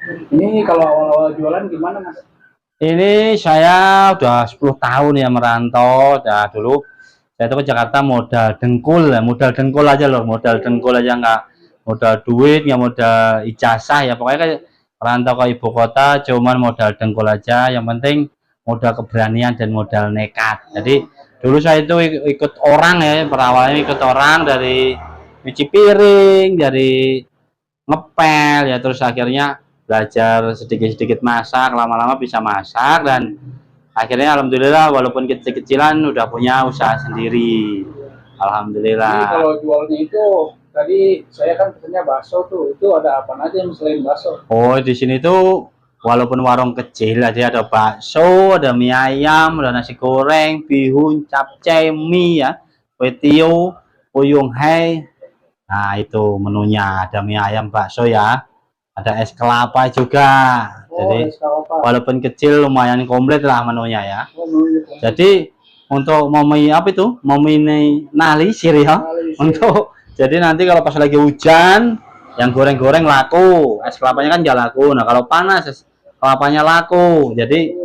Ini kalau awal-awal jualan gimana Mas? Ini saya udah 10 tahun ya merantau. Nah, dulu saya itu ke Jakarta modal dengkul ya, modal dengkul aja loh, modal dengkul aja, nggak modal duit, nggak modal ijazah ya. Pokoknya kan merantau ke ibu kota cuman modal dengkul aja. Yang penting modal keberanian dan modal nekat. Jadi dulu saya itu ikut orang ya, berawalnya ikut orang dari cuci piring, dari ngepel ya, terus akhirnya belajar sedikit-sedikit masak, lama-lama bisa masak, dan akhirnya alhamdulillah walaupun kecil-kecilan udah punya usaha sendiri. Ini Alhamdulillah. kalau jualnya itu tadi saya kan pesennya bakso tuh, itu ada apa aja yang selain bakso? Oh, di sini tuh walaupun warung kecil aja ada bakso, ada mie ayam, ada nasi goreng, bihun, capcay, mie ya, kue tiaw, puyung hai. Nah, itu menunya, ada mie ayam, bakso ya. Ada es kelapa juga. Oh, Jadi es kelapa. walaupun kecil lumayan komplit lah menunya ya. Oh, menunya komplit. Jadi untuk momi apa itu? Momi nalisir ya. Untuk jadi nanti kalau pas lagi hujan yang goreng-goreng laku, es kelapanya kan nggak laku. Nah, kalau panas es kelapanya laku. Jadi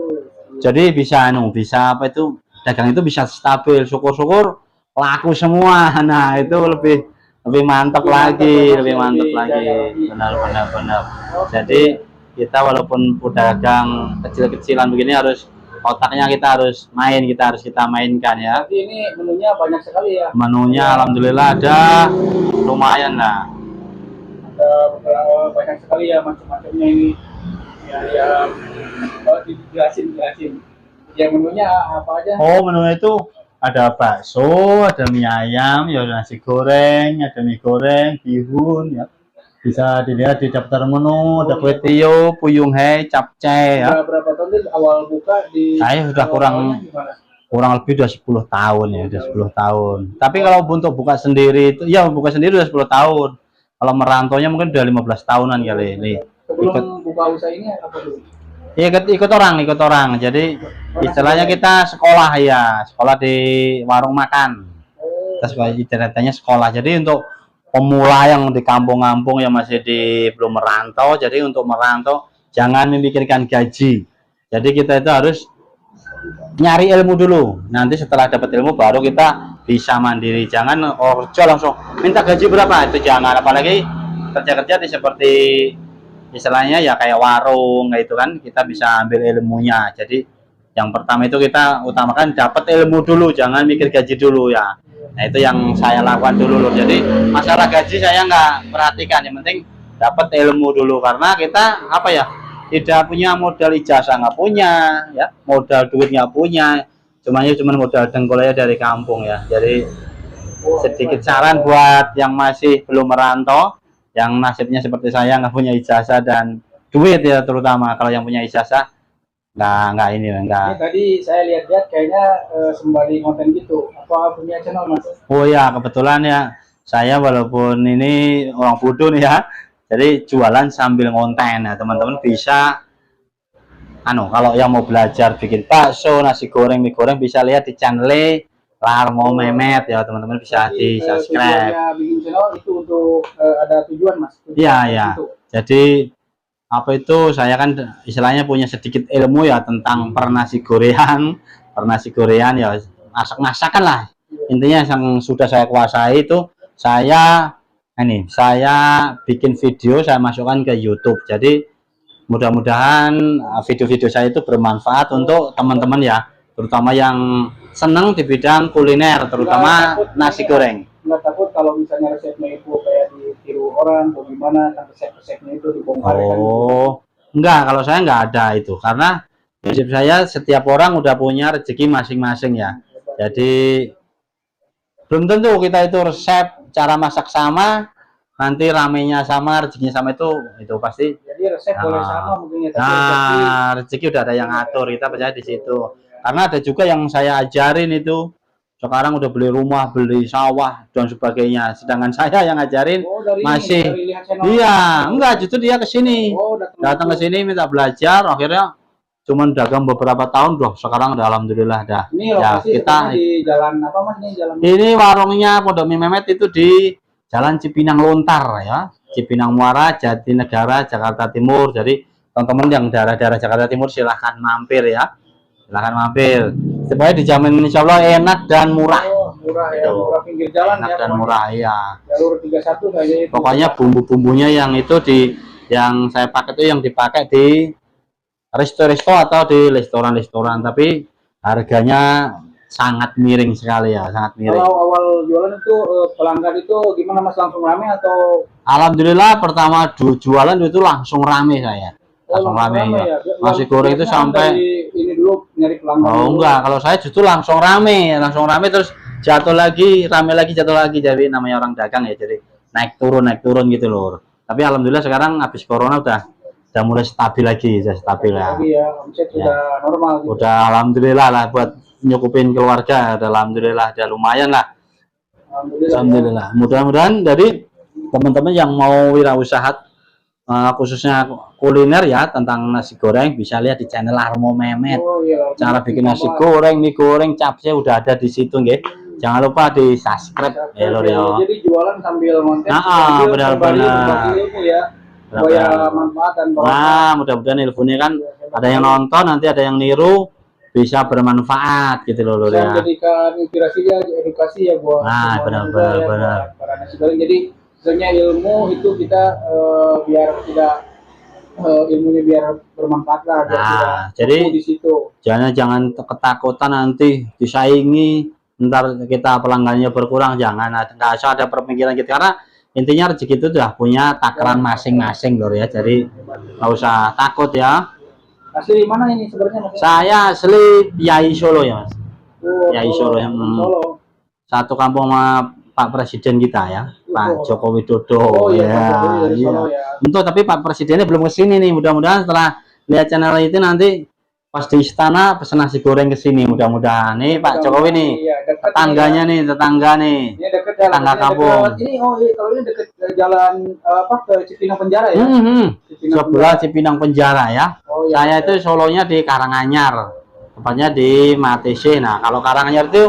bisa bisa apa itu? Dagang itu bisa stabil. Syukur-syukur laku semua. Nah, itu lebih lebih mantap lagi, lebih mantap lagi. Benar benar benar. Jadi kita walaupun udah dagang kecil-kecilan begini harus otaknya kita harus main, kita mainkan ya. Jadi ini menunya banyak sekali ya. Menunya alhamdulillah ada lumayan lah. Ada beberapa banyak sekali ya macam-macamnya ini. Ya, ya. Oh, dijelasin, jelasin. Ya menunya apa aja? Oh, menunya itu ada bakso, ada mie ayam, ya ada nasi goreng, ada mie goreng, bihun ya. Bisa dilihat di daftar menu, ada kue tiaw, puyung hai, capcay ya. Berapa tahun itu awal buka di Saya sudah kurang lebih udah 10 tahun ya, udah 10 tahun. Tapi kalau untuk buka sendiri itu ya buka sendiri udah 10 tahun. Kalau merantaunya mungkin udah 15 tahunan kali ini. Sebelum buka usaha ini apa dulu? Iya, ikut orang, ikut orang. Jadi istilahnya kita sekolah ya, sekolah di warung makan. Terus ceritanya sekolah. Jadi untuk pemula yang di kampung-kampung yang masih belum merantau, jadi untuk merantau jangan memikirkan gaji. Jadi kita itu harus nyari ilmu dulu. Nanti setelah dapat ilmu baru kita bisa mandiri. Jangan orjo langsung minta gaji berapa, itu jangan. Apalagi kerja-kerja seperti istilahnya ya kayak warung kayak itu kan, kita bisa ambil ilmunya. Jadi yang pertama itu kita utamakan dapat ilmu dulu, jangan mikir gaji dulu ya. Nah, itu yang saya lakukan dulu loh. Jadi masalah gaji saya nggak perhatikan, yang penting dapat ilmu dulu, karena kita apa ya, tidak punya modal ijazah, nggak punya ya, modal duit nggak punya, cuma modal dengkul aja dari kampung ya. Jadi sedikit saran buat yang masih belum merantau, yang nasibnya seperti saya nggak punya ijazah dan duit ya, terutama kalau yang punya ijazah nggak ini nggak. Ini tadi saya lihat-lihat kayaknya sembari konten gitu. Apa punya channel Mas? Oh ya, kebetulan ya saya walaupun ini orang bodoh nih ya, jadi jualan sambil ngonten ya. Teman-teman bisa kalau yang mau belajar bikin bakso, nasi goreng, mie goreng, bisa lihat di channel Larmo Memet ya, teman-teman bisa di subscribe. Bikin channel itu untuk ada tujuan Mas? Iya ya. Jadi apa itu, saya kan istilahnya punya sedikit ilmu ya tentang pernasi gorean ya, masak-masakan lah intinya yang sudah saya kuasai itu. Saya bikin video, saya masukkan ke YouTube. Jadi mudah-mudahan video-video saya itu bermanfaat untuk teman-teman ya, terutama yang senang di bidang kuliner, terutama nasi goreng. Nggak takut kalau misalnya resepnya itu kayak ditiru orang atau gimana, kan resep-resepnya itu dibongkar? Oh, enggak, kalau saya enggak ada itu, karena prinsip saya setiap orang udah punya rezeki masing-masing ya. Jadi belum tentu kita itu resep cara masak sama, nanti ramenya sama, rezekinya sama, itu pasti. Jadi resep boleh sama mungkin ya, tapi rezeki udah ada yang ngatur, kita percaya di situ. Karena ada juga yang saya ajarin itu sekarang udah beli rumah, beli sawah dan sebagainya, sedangkan saya yang ngajarin masih iya, enggak, justru dia kesini, datang ke sini minta belajar, akhirnya cuman dagang beberapa tahun loh, sekarang udah alhamdulillah dah. Ini lokasi kita di jalan apa Mas? Ini warungnya Pondok Mie Memet itu di Jalan Cipinang Lontar ya, Cipinang Muara, Jatinegara, Jakarta Timur. Jadi teman-teman yang daerah-daerah Jakarta Timur silahkan mampir ya, silahkan mampir. Supaya dijamin insya Allah enak dan murah. Oh, murah ya, Gitu. murah pinggir jalan Enak ya. dan murah ya. Jalur 31 kayaknya itu. Pokoknya bumbu-bumbunya yang itu yang saya pakai itu yang dipakai di resto-resto atau di restoran-restoran, tapi harganya sangat miring sekali ya, sangat miring. Kalau awal jualan itu pelanggan itu gimana Mas, langsung rame atau? Alhamdulillah pertama jualan itu langsung rame saya. Langsung rame ya. ya? Nasi goreng itu sampai ini dulu nyari pelanggan. oh dulu. enggak, kalau saya justru langsung rame terus jatuh lagi, rame lagi, jatuh lagi. Jadi namanya orang dagang ya, jadi naik turun gitu loh. Tapi alhamdulillah sekarang habis corona udah mulai stabil lagi, sudah stabil ya. Lagi ya, omset sudah normal gitu. Udah alhamdulillah lah buat nyukupin keluarga, udah alhamdulillah, udah lumayan lah. Alhamdulillah. Mudah-mudahan dari teman-teman yang mau wirausaha khususnya kuliner ya tentang nasi goreng bisa lihat di channel Armo Memet. Oh, iya. Cara bikin nasi goreng, mie goreng, capsnya udah ada di situ nggih. Jangan lupa di subscribe ya lor ya. Jadi jualan sambil konten. Benar-benar. Ya. Supaya manfaat dan nah, mudah-mudahan ilmunya kan ada yang nonton, nanti ada yang niru, bisa bermanfaat gitu loh lor ya. Menjadikan inspirasi ya, edukasi ya buat. Nah, benar. Para nasi goreng. Jadi sebenarnya ilmu itu kita biar tidak ilmunya biar bermanfaat lah. Nah, jadi di situ. Jangan ketakutan nanti disaingi, ntar kita pelanggannya berkurang, jangan. Nggak usah ada perpikiran gitu, karena intinya rezeki itu sudah punya takaran masing-masing lor ya, jadi nggak usah takut ya. Asli mana ini sebenarnya Mas? Saya asli Yai Solo ya Mas. Oh, Yai Solo yang Solo. satu kampung sama Pak Presiden kita ya, Pak Joko Widodo. Oh iya, ya, Pak Jokowi dari iya. Solo ya. Untuk tapi Pak Presidennya belum kesini nih, mudah-mudahan setelah lihat channel itu nanti pas di istana pesen nasi goreng ke sini, mudah-mudahan. Nih Pak Jokowi nih, Iya, tetangganya nih, tetangga nih. Ini dekat jalan. Tetangga kampung. Ini oh iya, kalau ini dekat jalan apa ke Cipinang Penjara ya? Sebelah Cipinang Penjara ya. Oh, iya, Saya itu Solonya di Karanganyar, tepatnya di Matese. Nah, kalau Karanganyar itu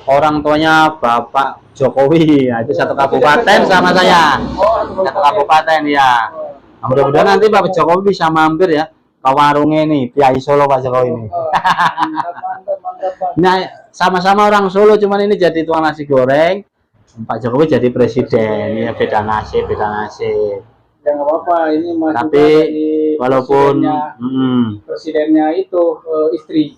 orang tuanya Bapak Jokowi, ya, itu satu kabupaten sama saya. Satu kabupaten ya. Nah, mudah-mudahan nanti Bapak Jokowi bisa mampir ya ke warungnya nih, Yai Solo Pak Jokowi ini. Mantap. Nah, sama-sama orang Solo, cuman ini jadi tuan nasi goreng, Pak Jokowi jadi presiden. Ya beda nasib. Ya nggak apa-apa, ini masih Tapi walaupun presidennya itu istri.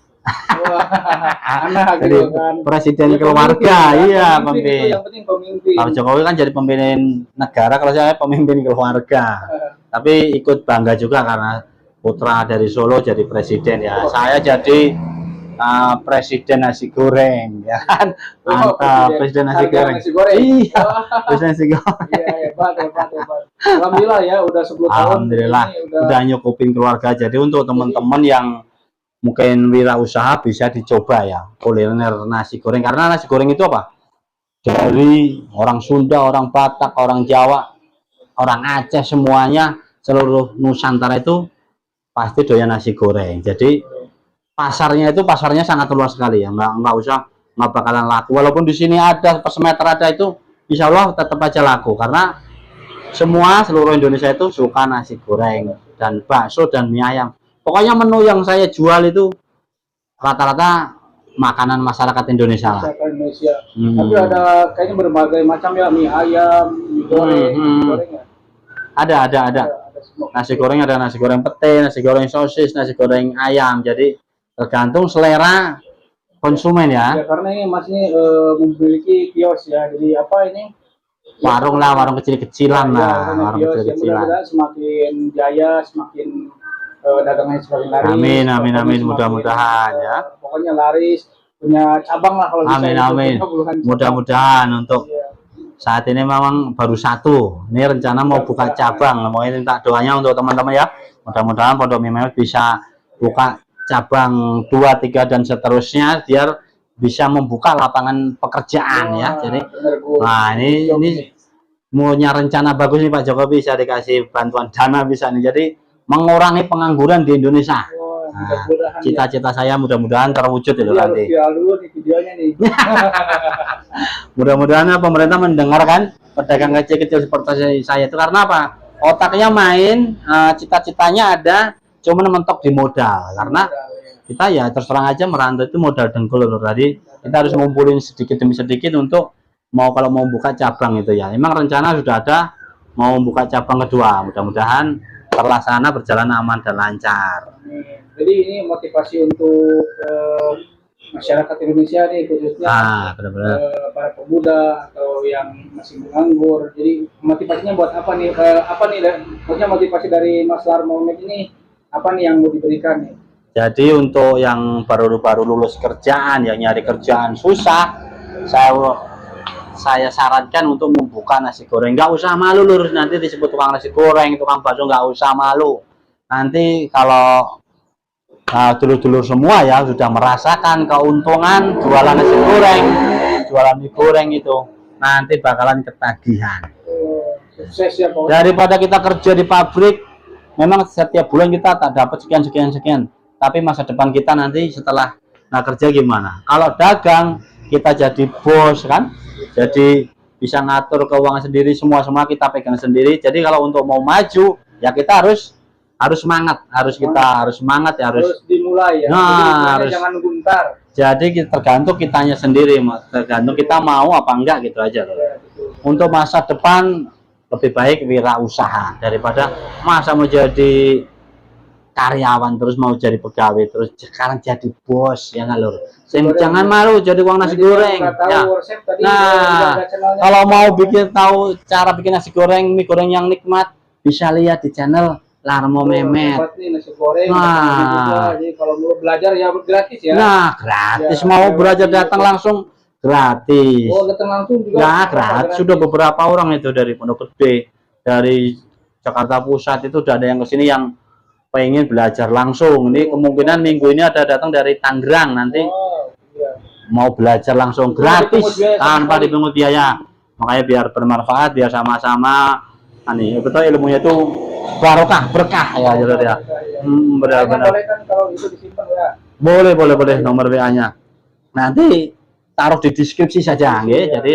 Anak gitu kan. Presiden Ya, keluarga, iya pemimpin. Yang penting pemimpin. Pak Jokowi kan jadi pemimpin negara, kalau saya pemimpin keluarga. Tapi ikut bangga juga karena putra dari Solo jadi presiden ya. Saya jadi presiden nasi goreng ya kan. Mantap, presiden nasi goreng. Iya, presiden nasi goreng. Iya, hebat. Alhamdulillah ya, udah 10 tahun. Alhamdulillah udah nyukupin keluarga. Jadi untuk teman-teman yang mungkin wirausaha bisa dicoba ya kuliner nasi goreng, karena nasi goreng itu apa? Dari orang Sunda, orang Batak, orang Jawa, orang Aceh, semuanya seluruh Nusantara itu pasti doyan nasi goreng. Jadi pasarnya sangat luas sekali ya, nggak bakalan laku. Walaupun di sini ada pesemeter ada itu, insya Allah tetap aja laku karena seluruh Indonesia itu suka nasi goreng dan bakso dan mie ayam. Pokoknya menu yang saya jual itu rata-rata makanan masyarakat Indonesia lah. Tapi ada kayaknya berbagai macam ya, mie ayam, mie goreng, ya. Ada. Nasi goreng ada nasi goreng pete, nasi goreng sosis, nasi goreng ayam. Jadi tergantung selera konsumen ya. Ya karena ini Mas ini memiliki kios ya. Jadi apa ini? Warung lah, warung kecil-kecilan lah, warung kecil-kecilan. Semakin jaya, semakin dagangnya semakin laris. Amin, mudah-mudahan ya. Pokoknya laris, punya cabang lah kalau bisa. Amin. Mudah-mudahan untuk saat ini memang baru satu. Ini rencana mau buka cabang. Mau minta doanya untuk teman-teman ya. Mudah-mudahan Pondok Mie Memet bisa buka cabang 2, 3 dan seterusnya biar bisa membuka lapangan pekerjaan ya. Jadi nah ini punya rencana bagus nih Pak Jokowi, bisa dikasih bantuan dana bisa nih. Jadi mengurangi pengangguran di Indonesia. Nah, cita-cita saya mudah-mudahan terwujud itu nanti. Mudah-mudahan pemerintah mendengarkan pedagang kecil-kecil seperti saya itu, karena apa? Otaknya main, cita-citanya ada, cuma mentok di modal, karena kita ya terus terang aja merantau itu modal dengkul loh. Tadi kita harus ngumpulin sedikit demi sedikit untuk kalau mau buka cabang itu ya. Memang rencana sudah ada mau buka cabang kedua, mudah-mudahan terlaksana, berjalan aman dan lancar. Jadi ini motivasi untuk masyarakat Indonesia nih, khususnya benar-benar para pemuda atau yang masih menganggur. Jadi motivasinya buat apa nih? Maksudnya motivasi dari Mas Larmo ini apa nih yang mau diberikan nih? Jadi untuk yang baru-baru lulus kerjaan, yang nyari kerjaan susah, saya sarankan untuk membuka nasi goreng. Nggak usah malu lurus, nanti disebut tukang nasi goreng, tukang bakso, nggak usah malu. Nanti kalau dulur-dulur semua ya sudah merasakan keuntungan jualan nasi goreng, jualan mie goreng itu, nanti bakalan ketagihan. Sukses ya, Pak. Daripada kita kerja di pabrik, memang setiap bulan kita tak dapat sekian, tapi masa depan kita nanti setelah kerja gimana? Kalau dagang kita jadi bos kan, jadi bisa ngatur keuangan sendiri, semua kita pegang sendiri. Jadi kalau untuk mau maju ya kita harus semangat, harus semangat ya, harus dimulai ya. Harus jangan nunggu ntar. Jadi tergantung kitanya sendiri, tergantung kita mau apa enggak gitu aja loh. Untuk masa depan lebih baik wirausaha daripada masa mau jadi karyawan terus mau jadi pegawai terus sekarang jadi bos ya nggak lur. Jangan malu jadi uang nasi goreng ya. Kalau mau tahu cara bikin nasi goreng, mie goreng yang nikmat, bisa lihat di channel Larmo Memet. Nasi goreng, jadi kalau mau belajar ya gratis ya. Gratis ya, mau belajar datang langsung gratis. Datang langsung juga. Ya gratis. Sudah beberapa orang itu dari Pondok Gede, dari Jakarta Pusat itu udah ada yang kesini yang pengen belajar langsung. Ini kemungkinan minggu ini ada datang dari Tangerang nanti mau belajar langsung gratis tanpa dipungut biaya. Makanya biar bermanfaat, biar sama-sama betul ilmunya itu barokah, berkah ya jalur ya. Benar-benar. Boleh nomor WA-nya. Nanti taruh di deskripsi saja nggih. Jadi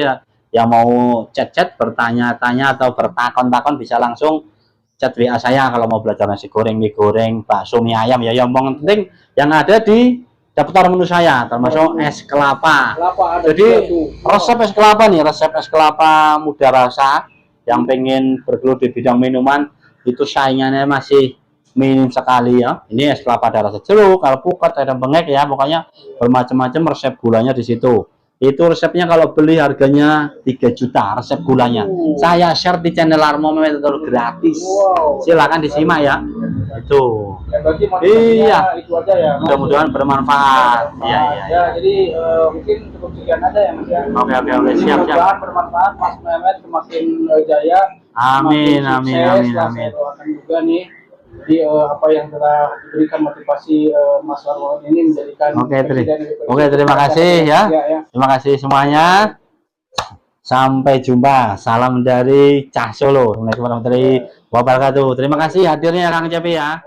ya mau chat-chat, bertanya-tanya atau bertakon-takon bisa langsung chat WA saya kalau mau belajar nasi goreng, mie goreng, bakso, mie ayam ya. Yang penting yang ada di daftar menu saya termasuk es kelapa. Jadi resep es kelapa nih, resep es kelapa muda rasa yang pengen bergelut di bidang minuman itu saingannya masih minim sekali ya. Ini es kelapa ada rasa jeruk, alpukat, ada bengek ya, pokoknya bermacam-macam resep gulanya di situ. Itu resepnya kalau beli harganya 3 juta resep gulanya. Saya share di channel Larmo Memet gratis. Silakan disimak ya. Itu. Iya. Itu aja ya. Mudah-mudahan bermanfaat. Iya. Ya, jadi mungkin cukup sekian aja ya Mas ya. Oke, siap. Mudah-mudahan bermanfaat, Mas Memet semakin jaya. Amin. Doakan juga nih. Jadi apa yang telah diberikan motivasi Mas Larmo ini menjadikan terima kasih ya. Terima kasih semuanya. Sampai jumpa. Salam dari Cah Solo. Assalamualaikum warahmatullahi wabarakatuh. Terima kasih hadirnya Kang Cepi ya.